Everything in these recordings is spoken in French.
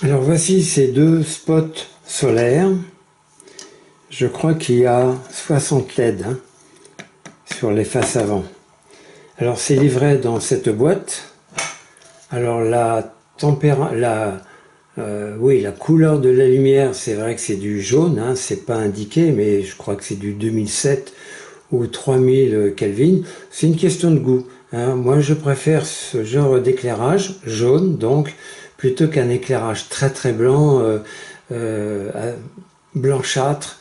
Alors voici ces deux spots solaires. Je crois qu'il y a 60 LED sur les faces avant. Alors c'est livré dans cette boîte. Alors la couleur de la lumière, c'est vrai que c'est du jaune, c'est pas indiqué, mais je crois que c'est du 2007 ou 3000 Kelvin. C'est une question de goût. Moi je préfère ce genre d'éclairage jaune, donc plutôt qu'un éclairage très très blanc, blanchâtre,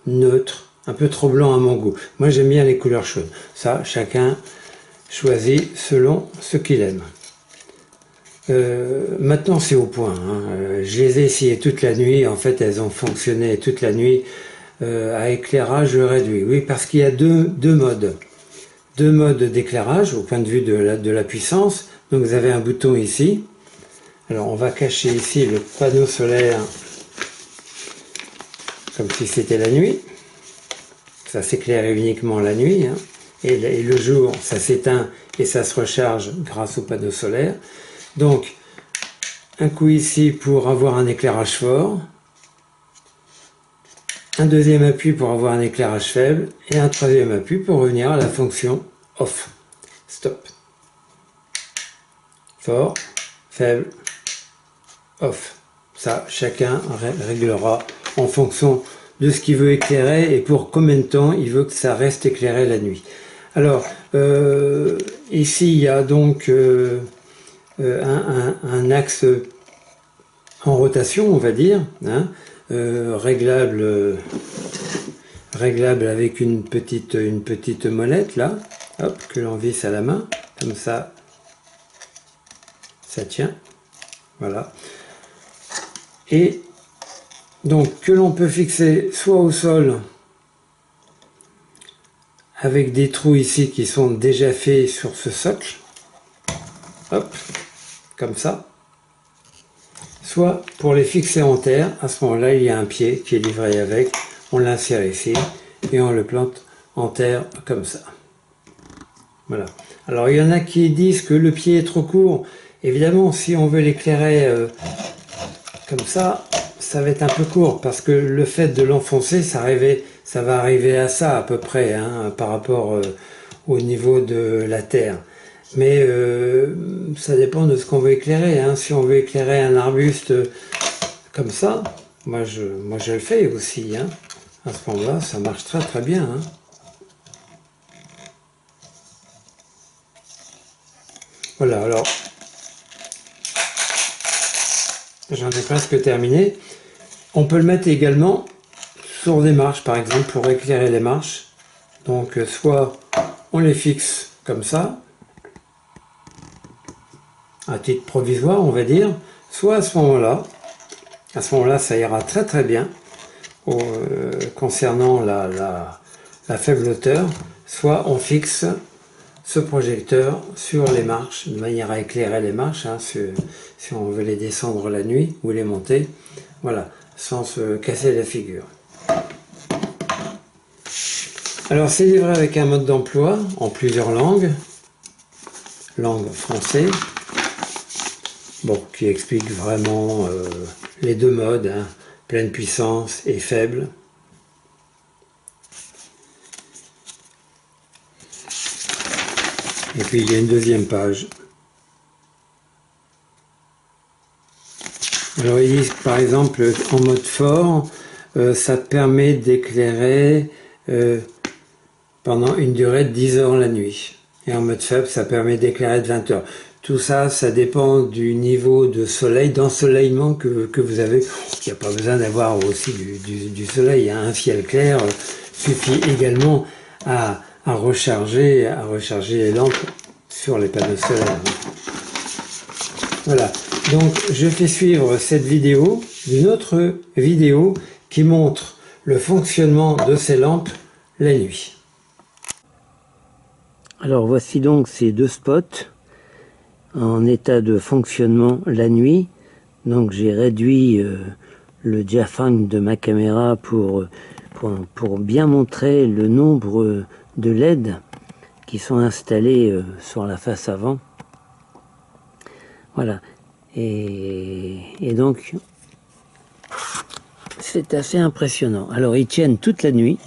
neutre, un peu trop blanc à mon goût. Moi j'aime bien les couleurs chaudes. Ça, chacun choisit selon ce qu'il aime. Maintenant c'est au point. Je les ai essayées toute la nuit. En fait, elles ont fonctionné toute la nuit à éclairage réduit. Oui, parce qu'il y a deux modes. Deux modes d'éclairage au point de vue de la puissance. Donc vous avez un bouton ici. Alors on va cacher ici le panneau solaire comme si c'était la nuit. Ça s'éclaire uniquement la nuit. Et le jour, ça s'éteint et ça se recharge grâce au panneau solaire. Donc, un coup ici pour avoir un éclairage fort, un deuxième appui pour avoir un éclairage faible, et un troisième appui pour revenir à la fonction off, stop. Fort, faible, off. Ça, chacun réglera en fonction de ce qu'il veut éclairer et pour combien de temps il veut que ça reste éclairé la nuit. Alors, ici, il y a donc un axe en rotation, on va dire, réglable avec une petite molette là, hop, que l'on visse à la main, comme ça, ça tient, voilà. Et donc que l'on peut fixer soit au sol avec des trous ici qui sont déjà faits sur ce socle, hop, comme ça. Soit pour les fixer en terre, à ce moment-là, il y a un pied qui est livré avec, on l'insère ici et on le plante en terre comme ça. Voilà. Alors il y en a qui disent que le pied est trop court. Évidemment, si on veut l'éclairer comme ça, ça va être un peu court parce que le fait de l'enfoncer, ça va arriver à ça à peu près par rapport au niveau de la terre. Mais ça dépend de ce qu'on veut éclairer. Si on veut éclairer un arbuste comme ça, moi je le fais aussi. À ce moment-là, ça marche très très bien. Voilà, alors j'en ai presque terminé. On peut le mettre également sur des marches, par exemple, pour éclairer les marches. Donc soit on les fixe comme ça, à titre provisoire, on va dire, soit à ce moment-là, ça ira très très bien concernant la faible hauteur, soit on fixe ce projecteur sur les marches, de manière à éclairer les marches, si on veut les descendre la nuit ou les monter, voilà, sans se casser la figure. Alors c'est livré avec un mode d'emploi en plusieurs langues, langue français, bon, qui explique vraiment les deux modes, pleine puissance et faible. Et puis il y a une deuxième page. Alors ils disent par exemple en mode fort, ça permet d'éclairer pendant une durée de 10 heures la nuit. Et en mode faible, ça permet d'éclairer de 20 heures. Tout ça, ça dépend du niveau de soleil, d'ensoleillement que vous avez. Il n'y a pas besoin d'avoir aussi du soleil. Un ciel clair suffit également à recharger les lampes sur les panneaux solaires. Voilà. Donc, je fais suivre cette vidéo d'une autre vidéo qui montre le fonctionnement de ces lampes la nuit. Alors, voici donc ces deux spots en état de fonctionnement la nuit. Donc j'ai réduit le diaphragme de ma caméra pour bien montrer le nombre de LED qui sont installés sur la face avant. Voilà. Et donc, c'est assez impressionnant. Alors, ils tiennent toute la nuit.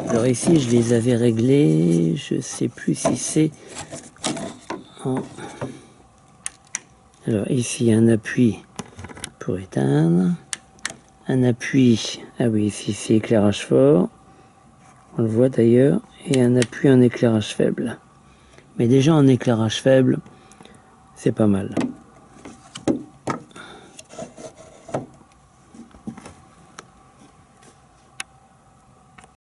Alors ici, je les avais réglés, je sais plus si c'est en... Alors ici, un appui pour éteindre, un appui, ah oui, ici c'est éclairage fort, on le voit d'ailleurs, et un appui en éclairage faible. Mais déjà en éclairage faible, c'est pas mal.